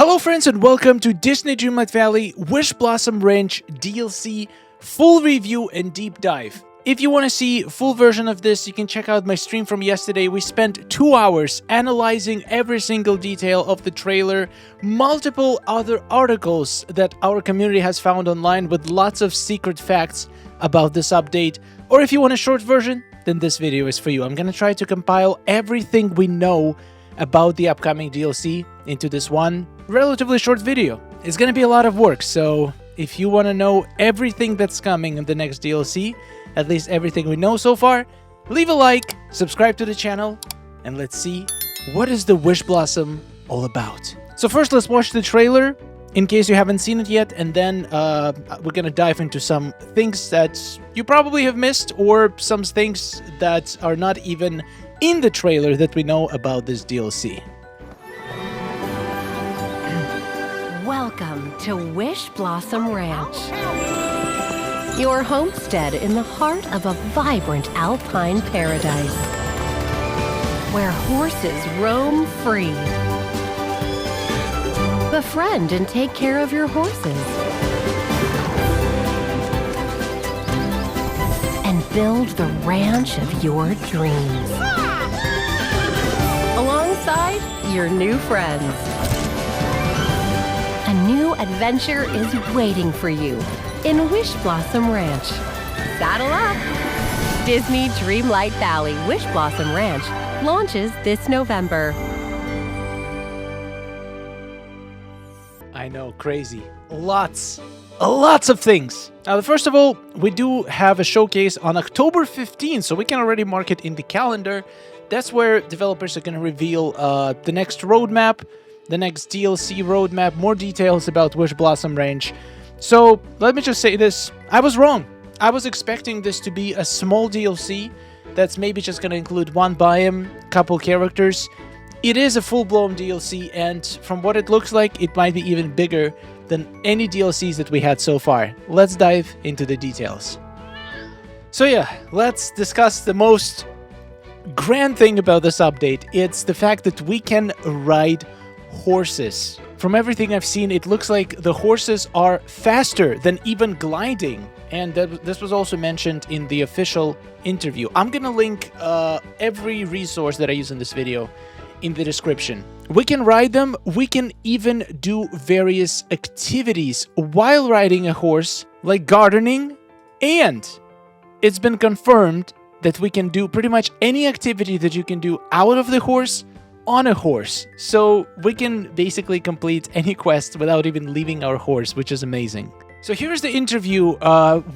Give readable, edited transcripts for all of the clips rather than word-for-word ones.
Hello friends and welcome to DISNEY Dreamlight Valley Wishblossom Ranch DLC full review and deep dive. If you want to see a full version of this, you can check out my stream from yesterday. We spent 2 hours analyzing every single detail of the trailer, multiple other articles that our community has found online with lots of secret facts about this update. Or if you want a short version, then this video is for you. I'm gonna try to compile everything we know about the upcoming DLC into this one relatively short video. It's gonna be a lot of work, so if you want to know everything that's coming in the next DLC, at least everything we know so far, leave a like, subscribe to the channel, and let's see what is the Wishblossom all about. So first, let's watch the trailer in case you haven't seen it yet, and then we're gonna dive into some things that you probably have missed, or some things that are not even in the trailer that we know about this DLC. Welcome to Wishblossom Ranch, your homestead in the heart of a vibrant alpine paradise, where horses roam free. Befriend and take care of your horses, and build the ranch of your dreams, alongside your new friends. A new adventure is waiting for you in Wishblossom Ranch. Saddle up! DISNEY Dreamlight Valley Wishblossom Ranch launches this November. I know, crazy. Lots of things. Now, first of all, we do have a showcase on October 15th, so we can already mark it in the calendar. That's where developers are going to reveal the next roadmap, the next DLC roadmap, more details about Wishblossom Ranch. So, let me just say this. I was wrong. I was expecting this to be a small DLC that's maybe just going to include one biome, couple characters. It is a full-blown DLC, and from what it looks like, it might be even bigger than any DLCs that we had so far. Let's dive into the details. So yeah, let's discuss the most grand thing about this update. It's the fact that we can ride horses. From everything I've seen, it looks like the horses are faster than even gliding, and this was also mentioned in the official interview. I'm gonna link every resource that I use in this video in the description. We can ride them, we can even do various activities while riding a horse, like gardening, and it's been confirmed that we can do pretty much any activity that you can do out of the horse on a horse. So we can basically complete any quest without even leaving our horse, which is amazing. So here's the interview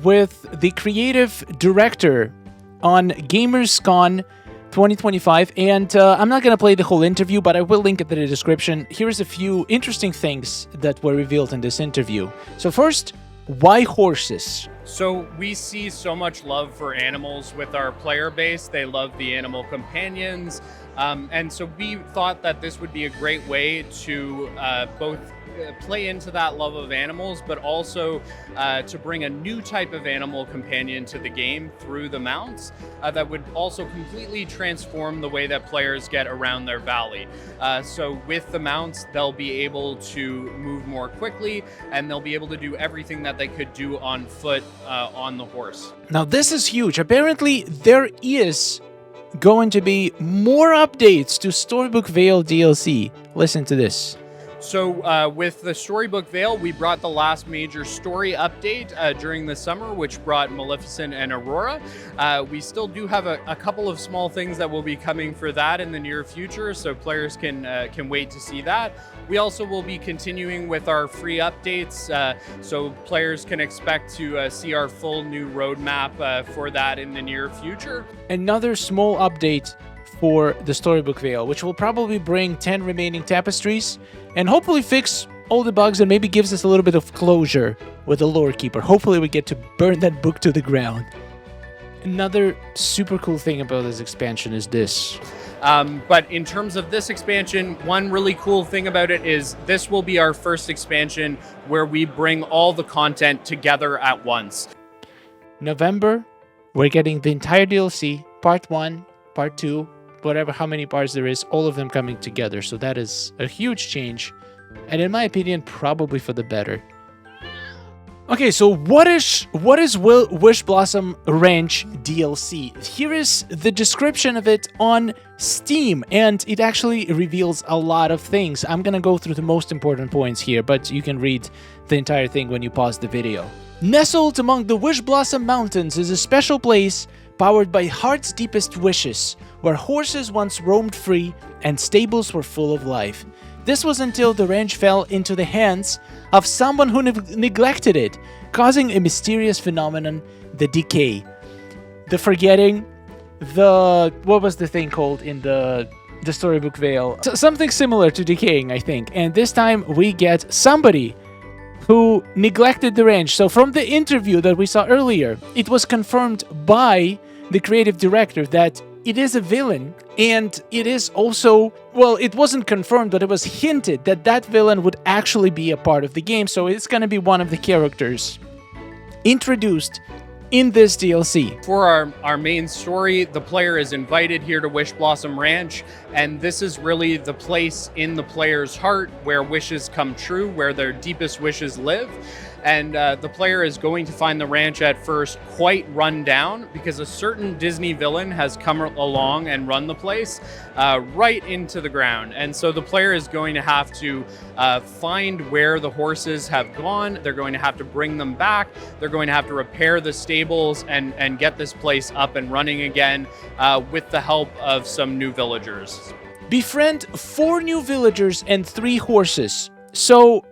with the creative director on GamersCon 2025, and I'm not gonna play the whole interview, but I will link it in the description. Here's a few interesting things that were revealed in this interview. So first, why horses? So we see so much love for animals with our player base. They love the animal companions. And so we thought that this would be a great way to both play into that love of animals, but also to bring a new type of animal companion to the game through the mounts that would also completely transform the way that players get around their valley. So with the mounts, they'll be able to move more quickly, and they'll be able to do everything that they could do on foot on the horse. Now this is huge. Apparently there is going to be more updates to Storybook Vale DLC. Listen to this. So with the Storybook Vale, we brought the last major story update during the summer, which brought Maleficent and Aurora. We still do have a couple of small things that will be coming for that in the near future, so players can wait to see that. We also will be continuing with our free updates, so players can expect to see our full new roadmap for that in the near future. Another small update for the Storybook Vale, which will probably bring 10 remaining tapestries and hopefully fix all the bugs and maybe gives us a little bit of closure with the Lore Keeper. Hopefully we get to burn that book to the ground. Another super cool thing about this expansion is this. But in terms of this expansion, one really cool thing about it is this will be our first expansion where we bring all the content together at once. November, we're getting the entire DLC, Part 1, Part 2, whatever, how many parts there is, all of them coming together. So that is a huge change And in my opinion, probably for the better. Okay, so what is Wishblossom Ranch DLC? Here is the description of it on Steam, and it actually reveals a lot of things. I'm gonna go through the most important points here, but you can read the entire thing when you pause the video. Nestled among the Wishblossom Mountains is a special place powered by heart's deepest wishes, where horses once roamed free and stables were full of life. This was until the ranch fell into the hands of someone who neglected it, causing a mysterious phenomenon, the decay. The forgetting, what was the thing called in the storybook Vale? Something similar to decaying, I think. And this time we get somebody who neglected the ranch. So from the interview that we saw earlier, it was confirmed by the creative director that it is a villain, and it is also, well, it wasn't confirmed, but it was hinted that that villain would actually be a part of the game, so it's going to be one of the characters introduced in this DLC. For our main story, the player is invited here to Wishblossom Ranch, and this is really the place in the player's heart where wishes come true, where their deepest wishes live. And the player is going to find the ranch at first quite run down because a certain Disney villain has come along and run the place right into the ground. And so the player is going to have to find where the horses have gone. They're going to have to bring them back. They're going to have to repair the stables and get this place up and running again with the help of some new villagers. Befriend 4 new villagers and 3 horses. So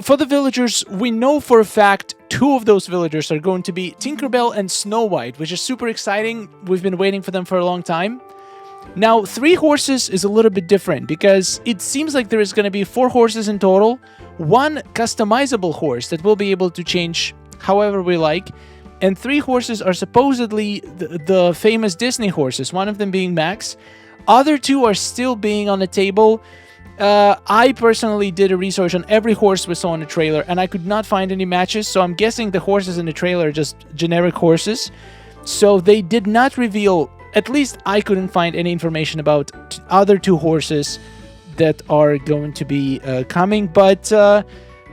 for the villagers, we know for a fact 2 of those villagers are going to be Tinkerbell and Snow White, which is super exciting. We've been waiting for them for a long time. Now, 3 horses is a little bit different because it seems like there is going to be 4 horses in total, 1 customizable horse that we'll be able to change however we like, and 3 horses are supposedly the famous Disney horses, one of them being Max. Other 2 are still being on the table. I personally did a research on every horse we saw in the trailer, and I could not find any matches, so I'm guessing the horses in the trailer are just generic horses. So they did not reveal, at least I couldn't find any information about other 2 horses that are going to be coming, but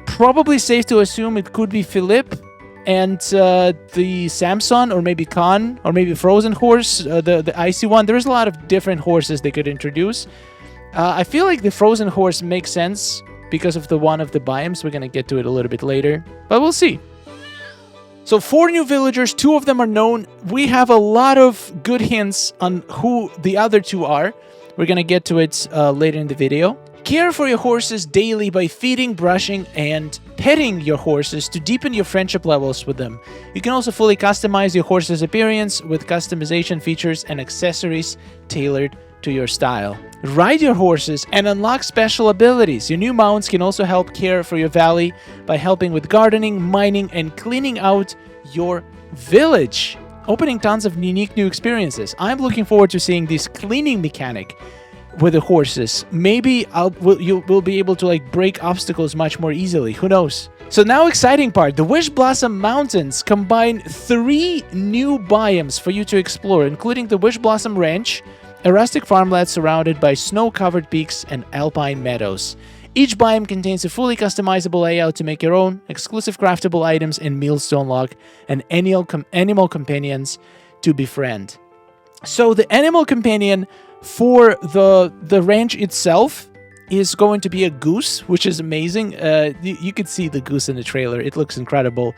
probably safe to assume it could be Philippe and the Samson, or maybe Khan, or maybe Frozen Horse, the icy one. There's a lot of different horses they could introduce. I feel like the Frozen Horse makes sense because of the one of the biomes. We're going to get to it a little bit later, but we'll see. So 4 new villagers, 2 of them are known. We have a lot of good hints on who the other 2 are. We're going to get to it later in the video. Care for your horses daily by feeding, brushing, and petting your horses to deepen your friendship levels with them. You can also fully customize your horse's appearance with customization features and accessories tailored to your style. Ride your horses and unlock special abilities. Your new mounts can also help care for your valley by helping with gardening, mining, and cleaning out your village, opening tons of unique new experiences. I'm looking forward to seeing this cleaning mechanic with the horses. Maybe you will be able to break obstacles much more easily. Who knows? So now, exciting part. The Wishblossom Mountains combine 3 new biomes for you to explore, including the Wishblossom Ranch, a rustic farmland surrounded by snow-covered peaks and alpine meadows. Each biome contains a fully customizable layout to make your own, exclusive craftable items and meals to unlock, and animal companions to befriend. So the animal companion for the ranch itself is going to be a goose, which is amazing. You could see the goose in the trailer. It looks incredible.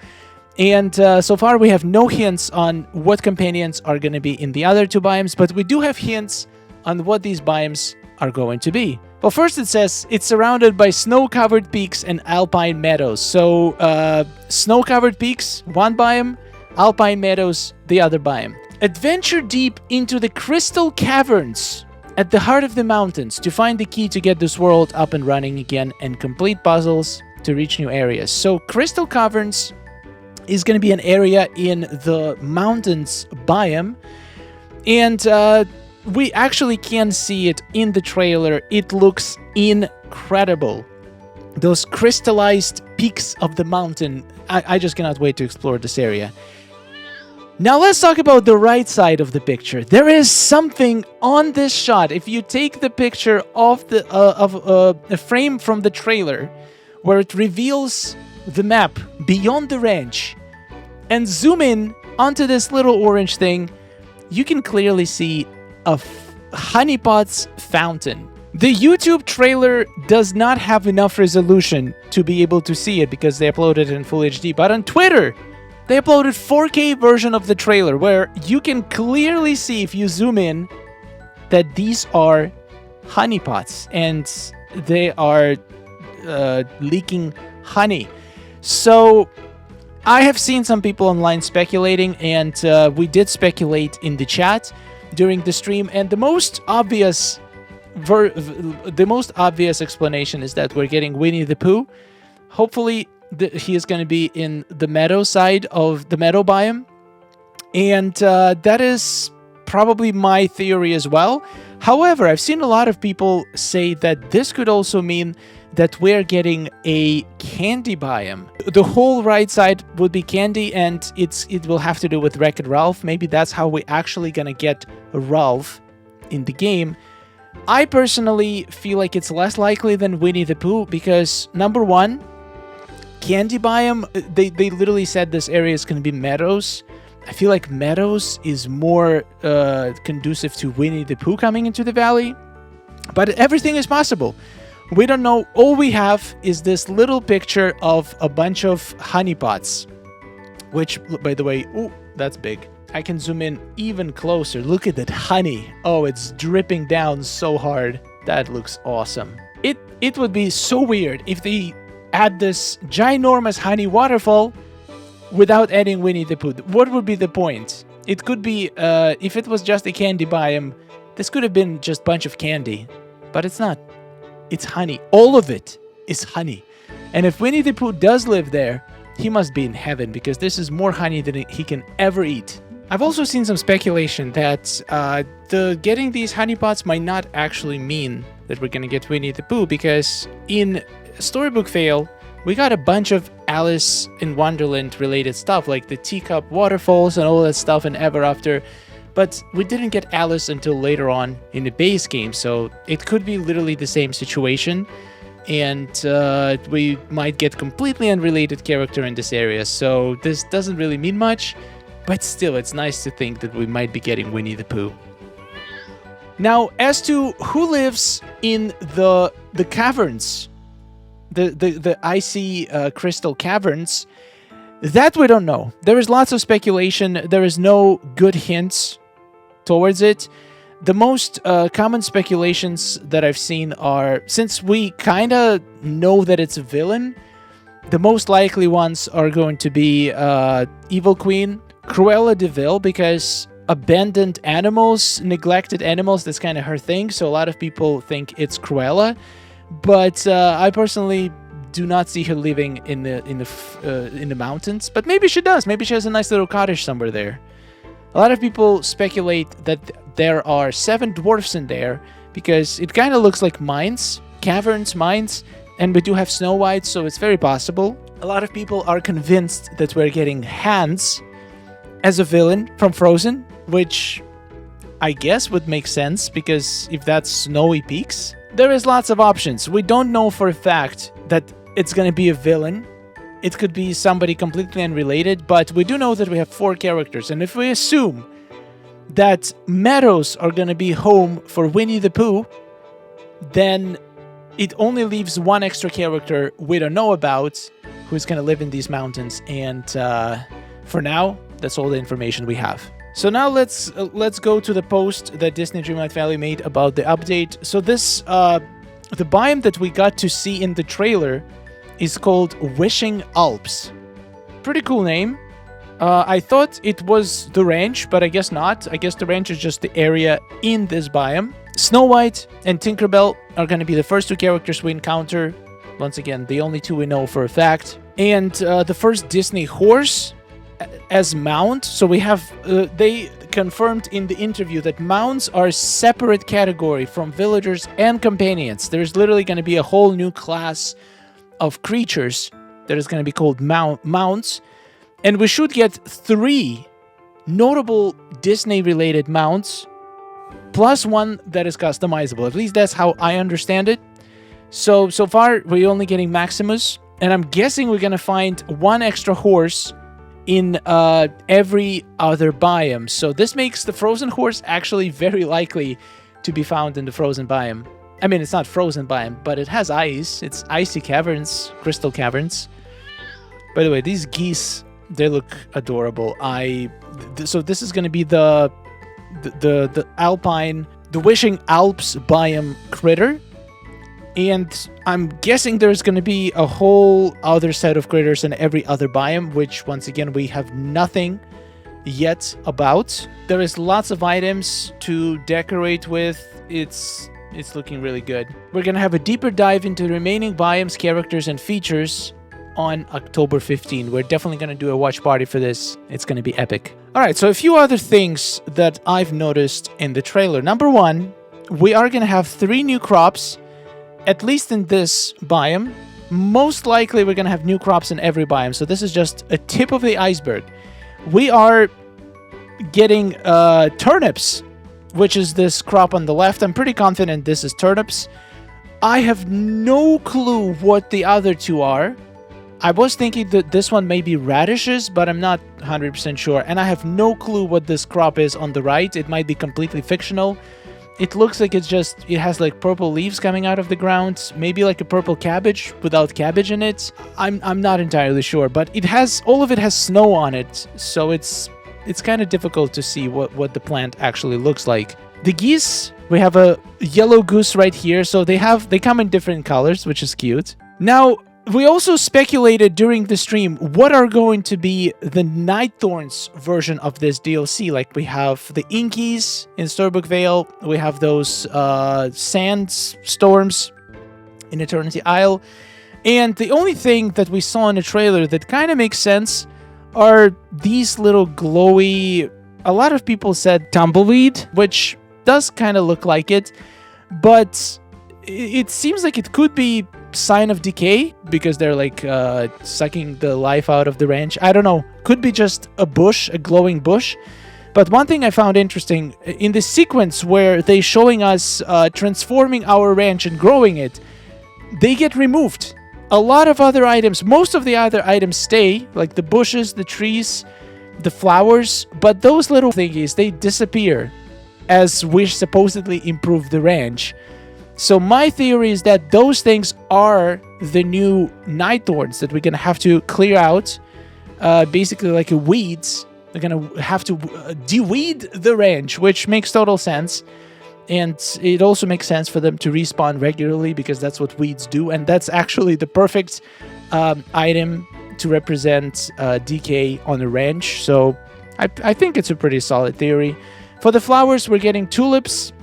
And so far, we have no hints on what companions are going to be in the other 2 biomes, but we do have hints on what these biomes are going to be. Well, first it says it's surrounded by snow-covered peaks and alpine meadows. So, snow-covered peaks, 1 biome, alpine meadows, the other biome. Adventure deep into the crystal caverns at the heart of the mountains to find the key to get this world up and running again and complete puzzles to reach new areas. So, crystal caverns is going to be an area in the mountains biome, and we actually can see it in the trailer. It looks incredible. Those crystallized peaks of the mountain. I just cannot wait to explore this area. Now let's talk about the right side of the picture. There is something on this shot. If you take the picture of a frame from the trailer where it reveals the map beyond the ranch and zoom in onto this little orange thing, you can clearly see a honeypot's fountain. The YouTube trailer does not have enough resolution to be able to see it because they uploaded it in Full HD, but on Twitter, they uploaded 4K version of the trailer where you can clearly see, if you zoom in, that these are honeypots and they are leaking honey. So I have seen some people online speculating, and we did speculate in the chat during the stream, and the most obvious explanation is that we're getting Winnie the Pooh. Hopefully he is going to be in the meadow side of the meadow biome, and that is probably my theory as well. However, I've seen a lot of people say that this could also mean that we're getting a candy biome. The whole right side would be candy, and it will have to do with Wreck-It Ralph. Maybe that's how we're actually gonna get Ralph in the game. I personally feel like it's less likely than Winnie the Pooh because, number one, candy biome, they literally said this area is gonna be meadows. I feel like meadows is more conducive to Winnie the Pooh coming into the valley, but everything is possible. We don't know. All we have is this little picture of a bunch of honeypots, which, by the way, ooh, that's big. I can zoom in even closer. Look at that honey. Oh, it's dripping down so hard. That looks awesome. It would be so weird if they add this ginormous honey waterfall without adding Winnie the Pooh. What would be the point? It could be, if it was just a candy biome, this could have been just a bunch of candy, but it's not. It's honey. All of it is honey. And if Winnie the Pooh does live there, he must be in heaven because this is more honey than he can ever eat. I've also seen some speculation that getting these honeypots might not actually mean that we're going to get Winnie the Pooh, because in Storybook Fail, we got a bunch of Alice in Wonderland related stuff, like the teacup waterfalls and all that stuff in Ever After. But we didn't get Alice until later on in the base game, so it could be literally the same situation, and we might get completely unrelated character in this area, so this doesn't really mean much, but still, it's nice to think that we might be getting Winnie the Pooh. Now, as to who lives in the caverns, the icy crystal caverns, that we don't know. There is lots of speculation. There is no good hints towards it. The most common speculations that I've seen are, since we kind of know that it's a villain, the most likely ones are going to be Evil Queen, Cruella de Vil, because abandoned animals, neglected animals, that's kind of her thing, so a lot of people think it's Cruella, but I personally do not see her living in the mountains, but maybe she does. Maybe she has a nice little cottage somewhere there. A lot of people speculate that there are 7 dwarfs in there because it kind of looks like mines, caverns, mines, and we do have Snow White, so it's very possible. A lot of people are convinced that we're getting Hans as a villain from Frozen, which I guess would make sense because if that's snowy peaks, there is lots of options. We don't know for a fact that it's going to be a villain. It could be somebody completely unrelated, but we do know that we have 4 characters, and if we assume that meadows are going to be home for Winnie the Pooh, then it only leaves 1 extra character we don't know about who's going to live in these mountains, and for now, that's all the information we have. So now let's go to the post that Disney Dreamlight Valley made about the update. So this, the biome that we got to see in the trailer is called Wishing Alps. Pretty cool name. I thought it was the ranch, but I guess not. I guess the ranch is just the area in this biome. Snow White and Tinkerbell are going to be the first 2 characters we encounter. Once again, the only 2 we know for a fact. And the first Disney horse as mount. So we have, they confirmed in the interview that mounts are a separate category from villagers and companions. There's literally going to be a whole new class of creatures that is going to be called mounts, and we should get 3 notable Disney-related mounts, plus one that is customizable. At least that's how I understand it. So far, we're only getting Maximus, and I'm guessing we're gonna find one extra horse in every other biome. So this makes the frozen horse actually very likely to be found in the frozen biome. I mean, it's not frozen biome, but it has ice. It's icy caverns, crystal caverns. By the way, these geese, they look adorable. So this is gonna be the Alpine, the Wishing Alps biome critter. And I'm guessing there's going to be a whole other set of critters in every other biome, which, once again, we have nothing yet about. There is lots of items to decorate with. It's looking really good. We're going to have a deeper dive into the remaining biomes, characters, and features on October 15. We're definitely going to do a watch party for this. It's going to be epic. All right, so a few other things that I've noticed in the trailer. Number one, we are going to have 3 new crops, at least in this biome. Most likely we're going to have new crops in every biome, so this is just a tip of the iceberg. We are getting turnips, which is this crop on the left. I'm pretty confident this is turnips. I have no clue what the other 2 are. I was thinking that this one may be radishes, but I'm not 100% sure. And I have no clue what this crop is on the right. It might be completely fictional. It looks like it has like purple leaves coming out of the ground, maybe like a purple cabbage without cabbage in it. I'm not entirely sure, but all of it has snow on it, so it's kind of difficult to see what the plant actually looks like. The geese, we have a yellow goose right here, so they come in different colors, which is cute. Now, we also speculated during the stream what are going to be the Nightthorns version of this DLC. Like, we have the Inkies in Storybook Vale, we have those sandstorms in Eternity Isle, and the only thing that we saw in the trailer that kind of makes sense are these little glowy, a lot of people said tumbleweed, which does kind of look like it, but it seems like it could be sign of decay because they're like sucking the life out of the ranch. I don't know, could be just a bush, a glowing bush. But one thing I found interesting in the sequence where they showing us transforming our ranch and growing it, they get removed. A lot of other items, most of the other items stay, like the bushes, the trees, the flowers, but those little thingies, they disappear as we supposedly improve the ranch. So my theory is that those things are the new Nightthorns that we're going to have to clear out, basically like a weeds. We're going to have to de-weed the ranch, which makes total sense. And it also makes sense for them to respawn regularly because that's what weeds do. And that's actually the perfect item to represent decay on a ranch. So I think it's a pretty solid theory. For the flowers, we're getting tulips.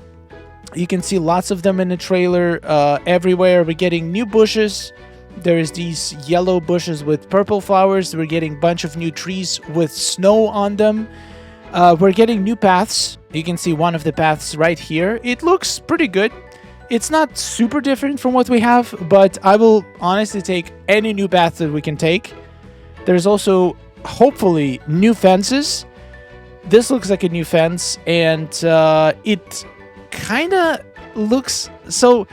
You can see lots of them in the trailer everywhere. We're getting new bushes. There's these yellow bushes with purple flowers. We're getting a bunch of new trees with snow on them. We're getting new paths. You can see one of the paths right here. It looks pretty good. It's not super different from what we have, but I will honestly take any new path that we can take. There's also, hopefully, new fences. This looks like a new fence, and it kind of looks... So,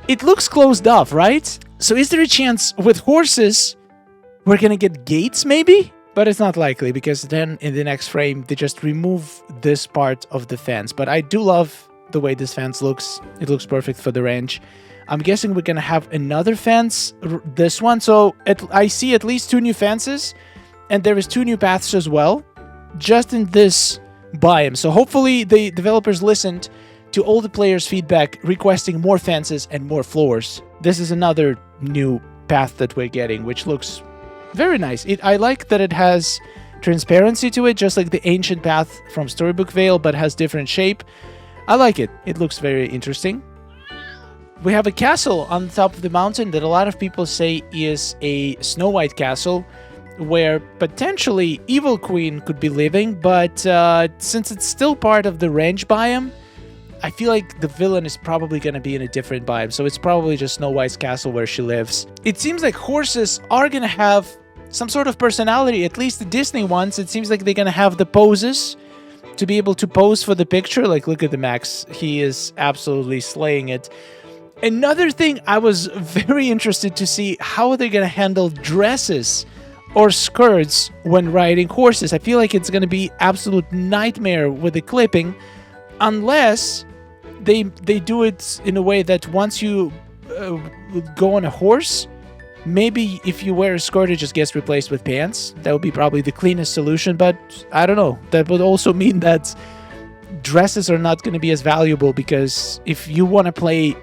it looks closed off, right? So is there a chance with horses we're gonna get gates, maybe? But it's not likely, because then in the next frame, they just remove this part of the fence. But I do love the way this fence looks. It looks perfect for the ranch. I'm guessing we're gonna have another fence, this one. So I see at least 2 new fences, and there is 2 new paths as well, just in this biome. So hopefully the developers listened to all the players' feedback requesting more fences and more floors. This is another new path that we're getting, which looks very nice. I like that it has transparency to it, just like the ancient path from Storybook Vale, but has different shape. I like it. It looks very interesting. We have a castle on the top of the mountain that a lot of people say is a Snow White castle, where potentially Evil Queen could be living, but since it's still part of the ranch biome, I feel like the villain is probably going to be in a different biome, so it's probably just Snow White's castle where she lives. It seems like horses are going to have some sort of personality, at least the Disney ones. It seems like they're gonna have the poses to be able to pose for the picture. Like, look at the Max. He is absolutely slaying it. Another thing, I was very interested to see how they're gonna handle dresses or skirts when riding horses. I feel like it's gonna be absolute nightmare with the clipping, unless they do it in a way that once you go on a horse, maybe if you wear a skirt, it just gets replaced with pants. That would be probably the cleanest solution, but I don't know. That would also mean that dresses are not going to be as valuable, because if you want to play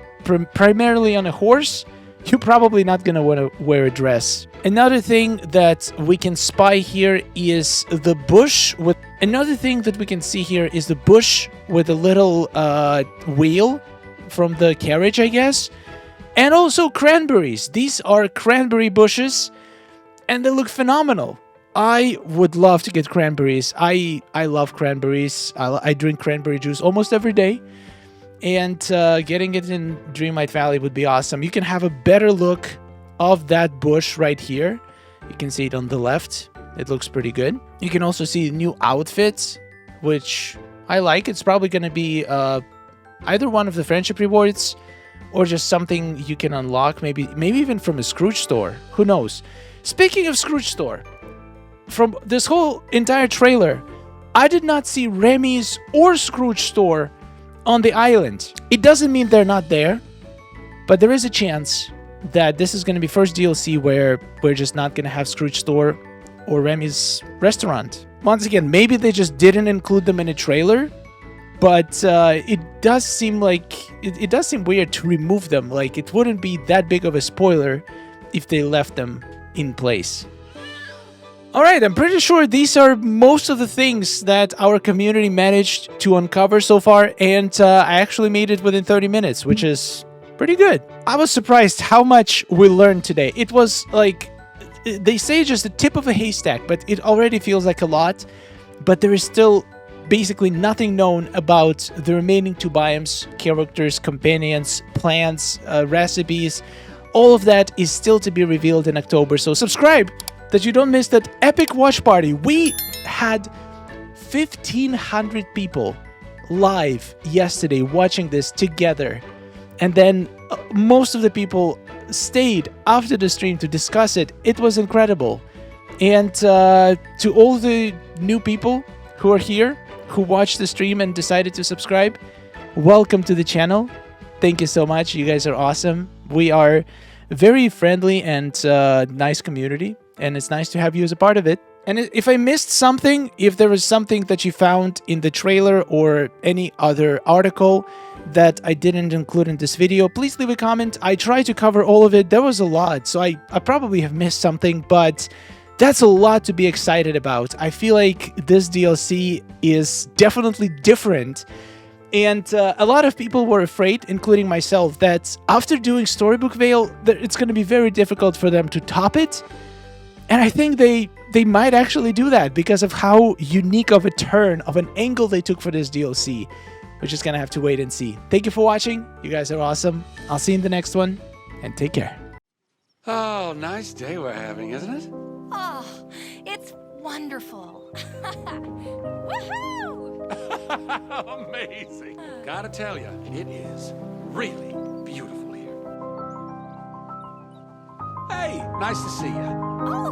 primarily on a horse, you're probably not going to want to wear a dress. Another thing that we can spy here is the bush with... Another thing that we can see here is the bush with a little wheel from the carriage, I guess. And also cranberries. These are cranberry bushes, and they look phenomenal. I would love to get cranberries. I love cranberries. I drink cranberry juice almost every day. And getting it in Dreamlight Valley would be awesome. You can have a better look of that bush right here. You can see it on the left. It looks pretty good. You can also see new outfits, which I like. It's probably going to be either one of the friendship rewards, or just something you can unlock, maybe even from a Scrooge store. Who knows? Speaking of Scrooge store, from this whole entire trailer, I did not see Remy's or Scrooge store on the island. It doesn't mean they're not there, but there is a chance that this is going to be first DLC where we're just not going to have Scrooge store or Remy's restaurant. Once again, maybe they just didn't include them in a trailer, but it does seem like it does seem weird to remove them. Like, it wouldn't be that big of a spoiler if they left them in place. Alright, I'm pretty sure these are most of the things that our community managed to uncover so far, and I actually made it within 30 minutes, which is pretty good. I was surprised how much we learned today. It was like, they say just the tip of a haystack, but it already feels like a lot, but there is still basically nothing known about the remaining 2 biomes, characters, companions, plants, recipes. All of that is still to be revealed in October, so subscribe that you don't miss that epic watch party. We had 1,500 people live yesterday watching this together, and then most of the people stayed after the stream to discuss it. It was incredible. And to all the new people who are here, who watched the stream and decided to subscribe, welcome to the channel. Thank you so much. You guys are awesome. We are very friendly and nice community, and it's nice to have you as a part of it. And if I missed something, if there was something that you found in the trailer or any other article that I didn't include in this video, please leave a comment. I tried to cover all of it. There was a lot, so I probably have missed something, but that's a lot to be excited about. I feel like this DLC is definitely different. And a lot of people were afraid, including myself, that after doing Storybook Vale, that it's going to be very difficult for them to top it. And I think they might actually do that because of how unique of a turn, of an angle they took for this DLC. We're just going to have to wait and see. Thank you for watching. You guys are awesome. I'll see you in the next one, and take care. Oh, nice day we're having, isn't it? Oh, it's wonderful. Woohoo! Amazing. Gotta tell you, it is really beautiful here. Hey, nice to see you. Oh,